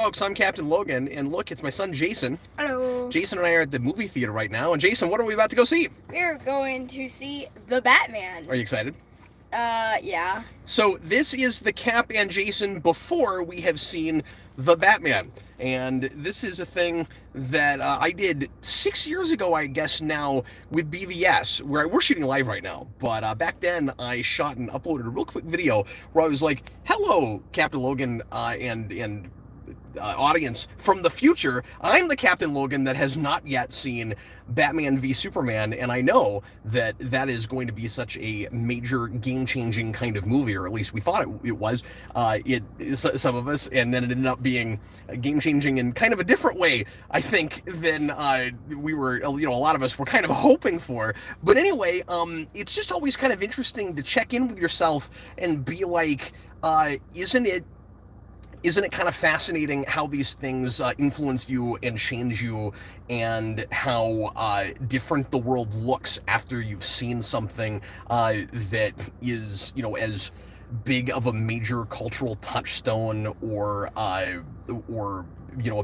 Folks, I'm Captain Logan, and look, it's my son Jason. Hello. Jason and I are at the movie theater right now, and Jason, what are we about to go see? We're going to see The Batman. Are you excited? Yeah. So this is the Cap and Jason before we have seen The Batman, and this is a thing that I did 6 years ago, I guess now, with BVS, where we're shooting live right now, but back then I shot and uploaded a real quick video where I was like, hello, Captain Logan, and audience from the future. I'm the Captain Logan that has not yet seen Batman v Superman, and I know that that is going to be such a major game-changing kind of movie, or at least we thought it was. Some of us, and then it ended up being game-changing in kind of a different way, I think, than we were. A lot of us were kind of hoping for. But anyway, it's just always kind of interesting to check in with yourself and be like, isn't it kind of fascinating how these things influence you and change you, and how different the world looks after you've seen something that is, as big of a major cultural touchstone, or a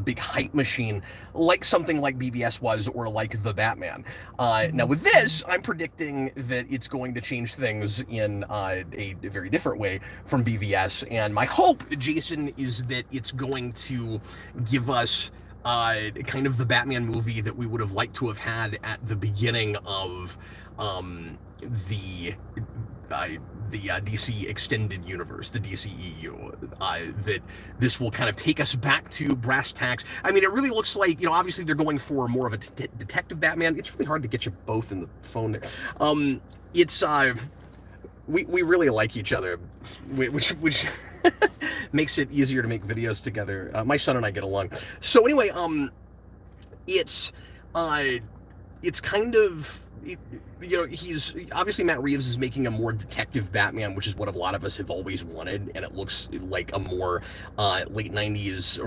big hype machine like something like BVS was, or like The Batman. Now with this, I'm predicting that it's going to change things in a very different way from BVS, and my hope, Jason, is that it's going to give us kind of the Batman movie that we would have liked to have had at the beginning of the DC extended universe, the DCEU, that this will kind of take us back to brass tacks. I mean, it really looks like, obviously they're going for more of a detective Batman. It's really hard to get you both in the phone there. We really like each other, which makes it easier to make videos together. My son and I get along. So anyway, it's kind of, he's obviously, Matt Reeves is making a more detective Batman, which is what a lot of us have always wanted, and it looks like a more late 90s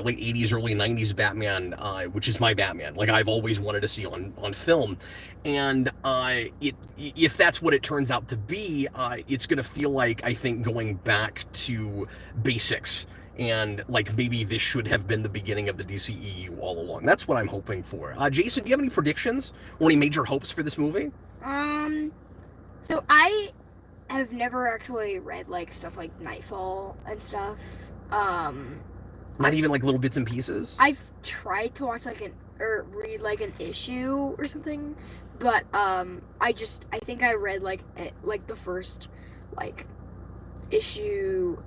late 80s, early 90s Batman, which is my Batman, like I've always wanted to see on film. And if that's what it turns out to be, it's going to feel like, I think, going back to basics. And like maybe this should have been the beginning of the DCEU all along. That's what I'm hoping for. Jason, do you have any predictions or any major hopes for this movie? So I have never actually read like stuff like Nightfall and stuff. Not even like little bits and pieces? I've tried to watch or read like an issue or something, but I think I read like the first like issue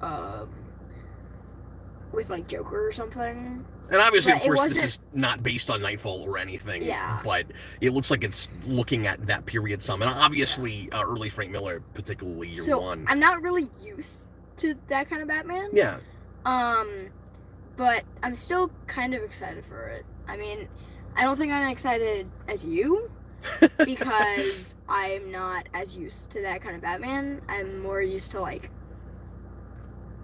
with like Joker or something. And obviously, of course, this is not based on Nightfall or anything. Yeah. But it looks like it's looking at that period some. And obviously, early Frank Miller, particularly year one. I'm not really used to that kind of Batman. Yeah. But I'm still kind of excited for it. I mean, I don't think I'm excited as you, because I'm not as used to that kind of Batman. I'm more used to like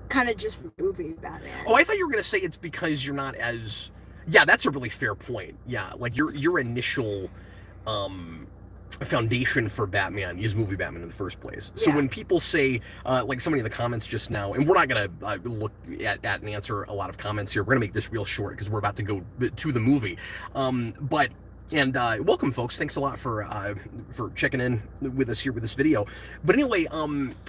kind of just movie Batman. Oh, I thought you were going to say it's because you're not as... Yeah, that's a really fair point. Yeah, like your initial foundation for Batman is movie Batman in the first place. So when people say, like somebody in the comments just now, and we're not going to look at and answer a lot of comments here. We're going to make this real short because we're about to go to the movie. And welcome, folks. Thanks a lot for checking in with us here with this video. But anyway,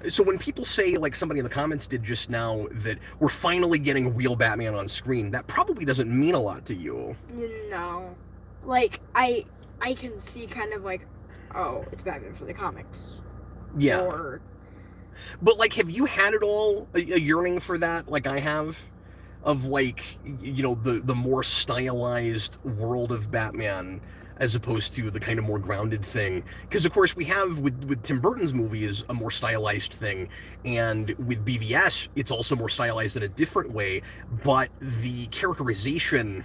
so when people say, like somebody in the comments did just now, that we're finally getting real Batman on screen, that probably doesn't mean a lot to you. No. Like, I can see kind of like, oh, it's Batman for the comics. Yeah. But, like, have you had at all a yearning for that, like I have? Of like, the more stylized world of Batman as opposed to the kind of more grounded thing. Because of course we have with Tim Burton's movies a more stylized thing, and with BVS it's also more stylized in a different way, but the characterization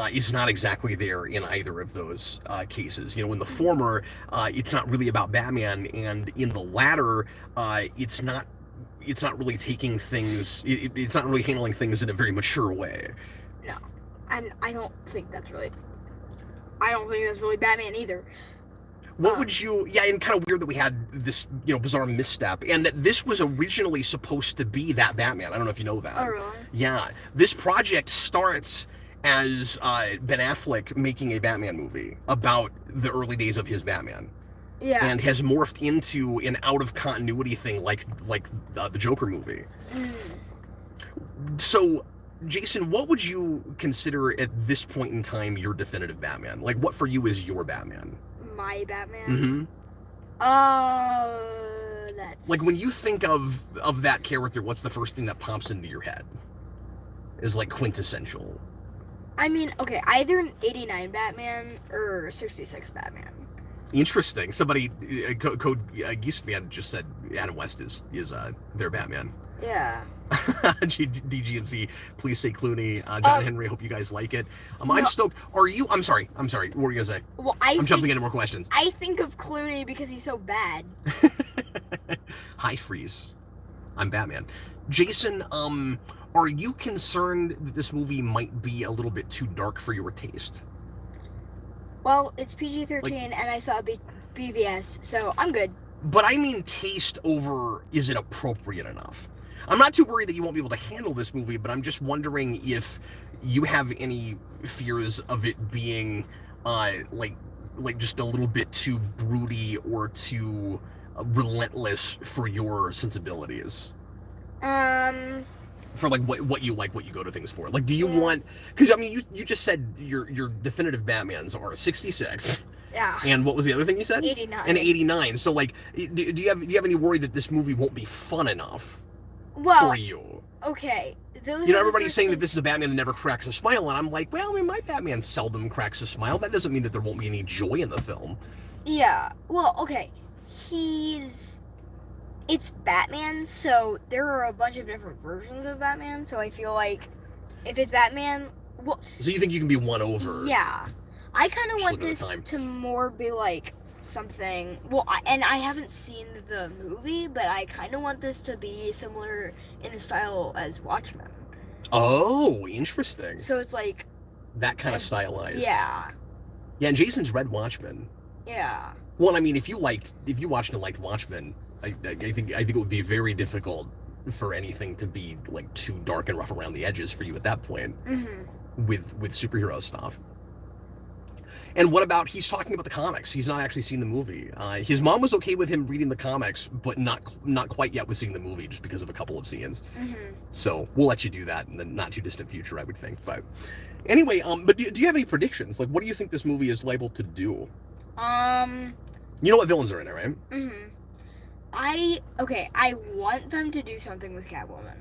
is not exactly there in either of those cases. In the former, it's not really about Batman, and in the latter, it's not really taking things, it's not really handling things in a very mature way. No. And I don't think that's really Batman either. What would you? Yeah, and kind of weird that we had this, bizarre misstep, and that this was originally supposed to be that Batman. I don't know if you know that. Oh, really? Yeah, this project starts as Ben Affleck making a Batman movie about the early days of his Batman. Yeah. And has morphed into an out of continuity thing, like the Joker movie. So, Jason, what would you consider at this point in time your definitive Batman? Like, what for you is your Batman? My Batman. Mm-hmm. That's Like when you think of that character, what's the first thing that pops into your head? Is like quintessential. I mean, okay, either an '89 Batman or '66 Batman. Interesting. Somebody, Code Geese fan just said Adam West is their Batman. Yeah. DGMC, please say Clooney. John Henry, hope you guys like it. I'm stoked. Are you? I'm sorry. What were you gonna say? Well, I'm jumping into more questions. I think of Clooney because he's so bad. Hi, Freeze. I'm Batman. Jason, are you concerned that this movie might be a little bit too dark for your taste? Well, it's PG-13 and I saw BVS, so I'm good. But I mean taste over, is it appropriate enough? I'm not too worried that you won't be able to handle this movie, but I'm just wondering if you have any fears of it being, like just a little bit too broody or too relentless for your sensibilities. For like what you like, what you go to things for. Like, do you want? Because I mean, you just said your definitive Batmans are 66. Yeah. And what was the other thing you said? 89. And 89. So like, do you have any worry that this movie won't be fun enough for you? Okay. Everybody's saying that this is a Batman that never cracks a smile, and I'm like, well, I mean, my Batman seldom cracks a smile. That doesn't mean that there won't be any joy in the film. Yeah. Well, okay. It's Batman, so there are a bunch of different versions of Batman, so I feel like if it's Batman... Well, so you think you can be won over? Yeah. I kind of want this to more be like something... Well, I haven't seen the movie, but I kind of want this to be similar in the style as Watchmen. Oh, interesting. So it's like... That kind of stylized. Yeah. Yeah, and Jason's read Watchmen. Yeah. Well, I mean, if you watched and liked Watchmen... I think it would be very difficult for anything to be like too dark and rough around the edges for you at that point with superhero stuff. And what about, he's talking about the comics. He's not actually seen the movie. His mom was okay with him reading the comics, but not quite yet with seeing the movie just because of a couple of scenes. So we'll let you do that in the not too distant future, I would think. But anyway, but do you have any predictions? Like, what do you think this movie is liable to do? You know what villains are in it, right? I want them to do something with Catwoman.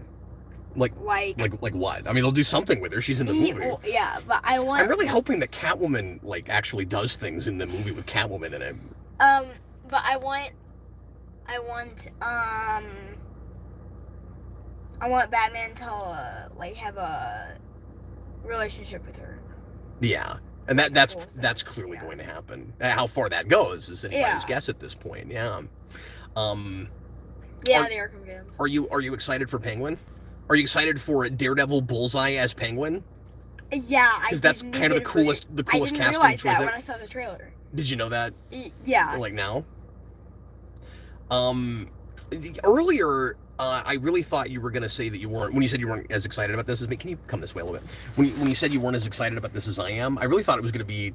Like what? I mean, they'll do something with her. She's in the movie. Well, yeah, but I'm really hoping that Catwoman actually does things in the movie with Catwoman in it. But I want Batman to have a relationship with her. Yeah. And that's clearly going to happen. How far that goes is anybody's guess at this point. Yeah. The Arkham games. Are you excited for Penguin? Are you excited for Daredevil Bullseye as Penguin? Yeah, because that's kind of the coolest casting. I didn't realize that when I saw the trailer. Did you know that? Yeah. Like now? Earlier, I really thought you were going to say that you weren't, when you said you weren't as excited about this as me. Can you come this way a little bit? When you said you weren't as excited about this as I am, I really thought it was going to be,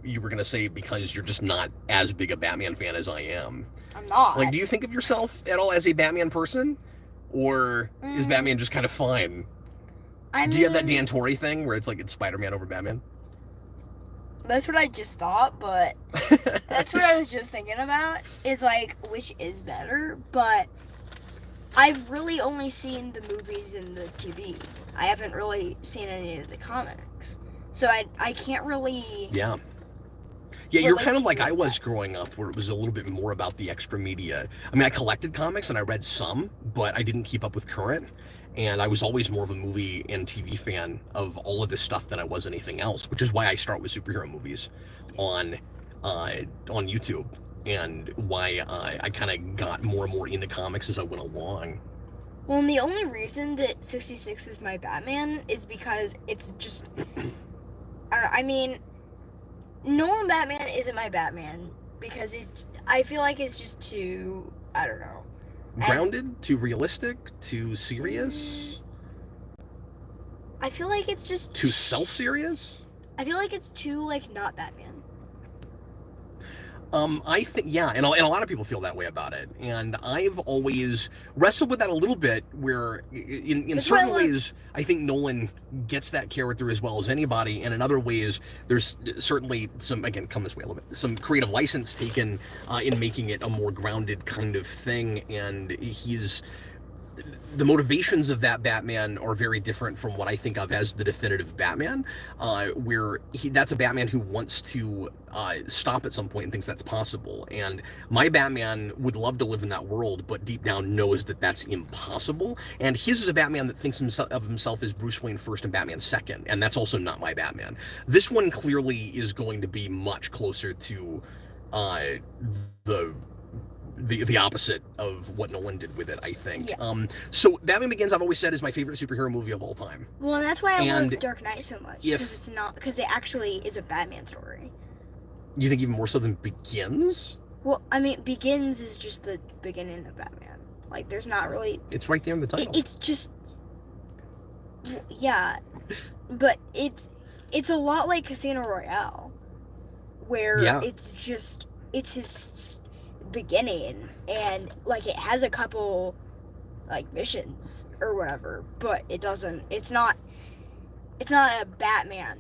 you were going to say because you're just not as big a Batman fan as I am. I'm not. Like, do you think of yourself at all as a Batman person? Or is Batman just kind of fine? Do you have that Dan Torrey thing where it's like it's Spider-Man over Batman? That's what I just thought, but that's what I was just thinking about. Is like, which is better? But I've really only seen the movies and the TV. I haven't really seen any of the comics. So I can't really... Yeah, you're kind of like I was growing up, where it was a little bit more about the extra media. I mean, I collected comics and I read some, but I didn't keep up with current. And I was always more of a movie and TV fan of all of this stuff than I was anything else, which is why I start with superhero movies on YouTube, and why I kind of got more and more into comics as I went along. Well, and the only reason that 66 is my Batman is because it's just... I mean... Nolan Batman isn't my Batman. because I feel like it's just too, I don't know. Grounded, too realistic, too serious, I feel like it's just too self-serious. I feel like it's too like not Batman. I think, yeah, and a lot of people feel that way about it, and I've always wrestled with that a little bit. Where, in certain ways, I think Nolan gets that character as well as anybody, and in other ways, there's certainly some, again, come this way a little bit, some creative license taken in making it a more grounded kind of thing, and the motivations of that Batman are very different from what I think of as the definitive Batman, where that's a Batman who wants to stop at some point and thinks that's possible. And my Batman would love to live in that world, but deep down knows that that's impossible. And his is a Batman that thinks of himself as Bruce Wayne first and Batman second, and that's also not my Batman. This one clearly is going to be much closer to the opposite of what Nolan did with it, I think. Yeah. So Batman Begins, I've always said, is my favorite superhero movie of all time. Well, and that's why I love Dark Knight so much, because it actually is a Batman story. You think even more so than Begins? Well, I mean, Begins is just the beginning of Batman. Like, there's not really... It's right there in the title. It's just... Yeah. But it's a lot like Casino Royale, where it's his beginning, and like it has a couple like missions or whatever, but it's not a Batman.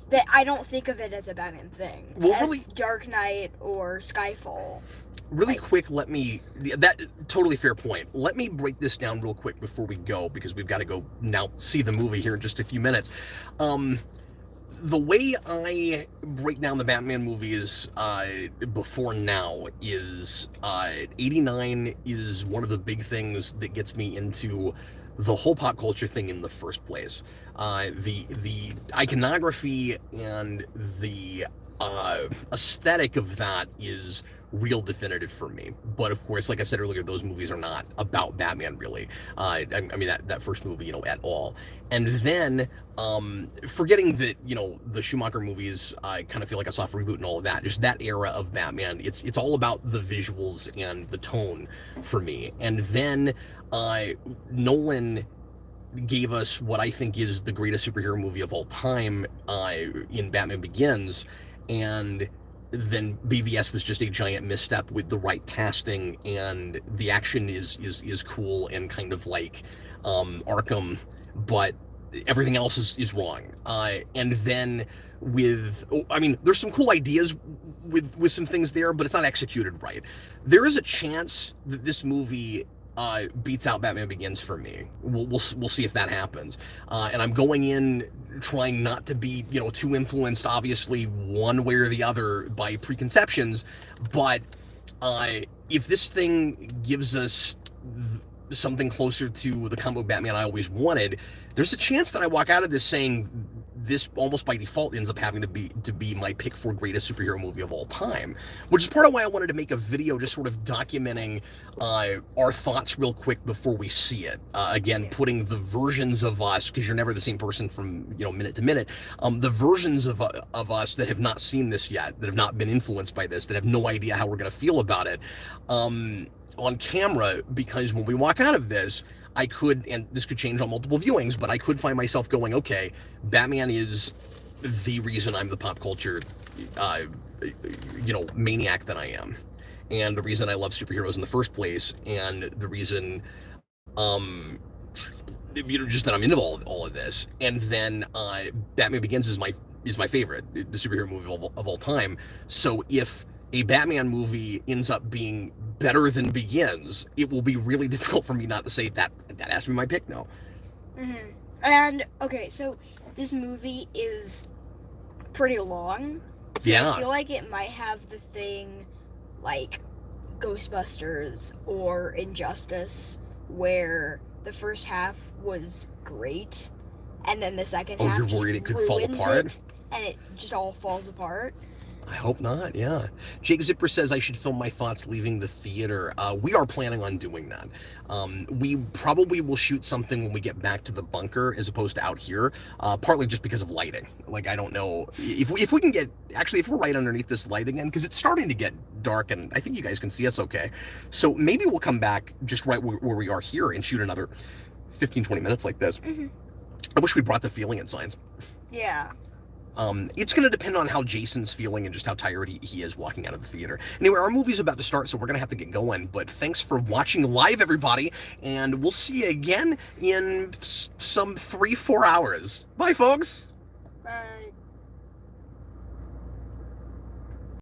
That I don't think of it as a Batman thing. Well, as really, Dark Knight or Skyfall. Really quick, that totally fair point. Let me break this down real quick before we go, because we've got to go now see the movie here in just a few minutes. The way I break down the Batman movies before now is 89 is one of the big things that gets me into the whole pop culture thing in the first place. The iconography and the aesthetic of that is real definitive for me. But of course, like I said earlier, those movies are not about Batman really. I mean that first movie, at all. And then forgetting that, the Schumacher movies, I kind of feel like a soft reboot and all of that. Just that era of Batman, it's all about the visuals and the tone for me. And then Nolan gave us what I think is the greatest superhero movie of all time in Batman Begins, and then BVS was just a giant misstep with the right casting, and the action is cool and kind of like Arkham, but everything else is wrong. And then there's some cool ideas with some things there, but it's not executed right. There is a chance that this movie beats out Batman Begins for me. We'll see if that happens. And I'm going in trying not to be, too influenced, obviously, one way or the other by preconceptions. But if this thing gives us something closer to the comic book Batman I always wanted, there's a chance that I walk out of this saying this almost by default ends up having to be my pick for greatest superhero movie of all time, which is part of why I wanted to make a video just sort of documenting our thoughts real quick before we see it. Again, putting the versions of us, because you're never the same person from minute to minute, the versions of us that have not seen this yet, that have not been influenced by this, that have no idea how we're going to feel about it on camera, because when we walk out of this, I could, and this could change on multiple viewings, but I could find myself going, okay, Batman is the reason I'm the pop culture, maniac that I am, and the reason I love superheroes in the first place, and the reason, just that I'm into all of this. And then Batman Begins is my favorite, the superhero movie of all time. So if a Batman movie ends up being better than Begins, it will be really difficult for me not to say that has to be my pick now. Mm-hmm. And, okay, so this movie is pretty long. So yeah. I feel like it might have the thing like Ghostbusters or Injustice, where the first half was great, and then the second half you're worried it could fall apart? and it just all falls apart. I hope not, yeah. Jake Zipper says I should film my thoughts leaving the theater. We are planning on doing that. We probably will shoot something when we get back to the bunker as opposed to out here, partly just because of lighting. Like, I don't know if we can get, actually, if we're right underneath this light again, because it's starting to get dark and I think you guys can see us okay. So maybe we'll come back just right where we are here and shoot another 15, 20 minutes like this. Mm-hmm. I wish we brought the feeling in signs. Yeah. It's going to depend on how Jason's feeling and just how tired he is walking out of the theater. Anyway, our movie's about to start, so we're going to have to get going. But thanks for watching live, everybody, and we'll see you again in some 3-4 hours. Bye, folks. Bye.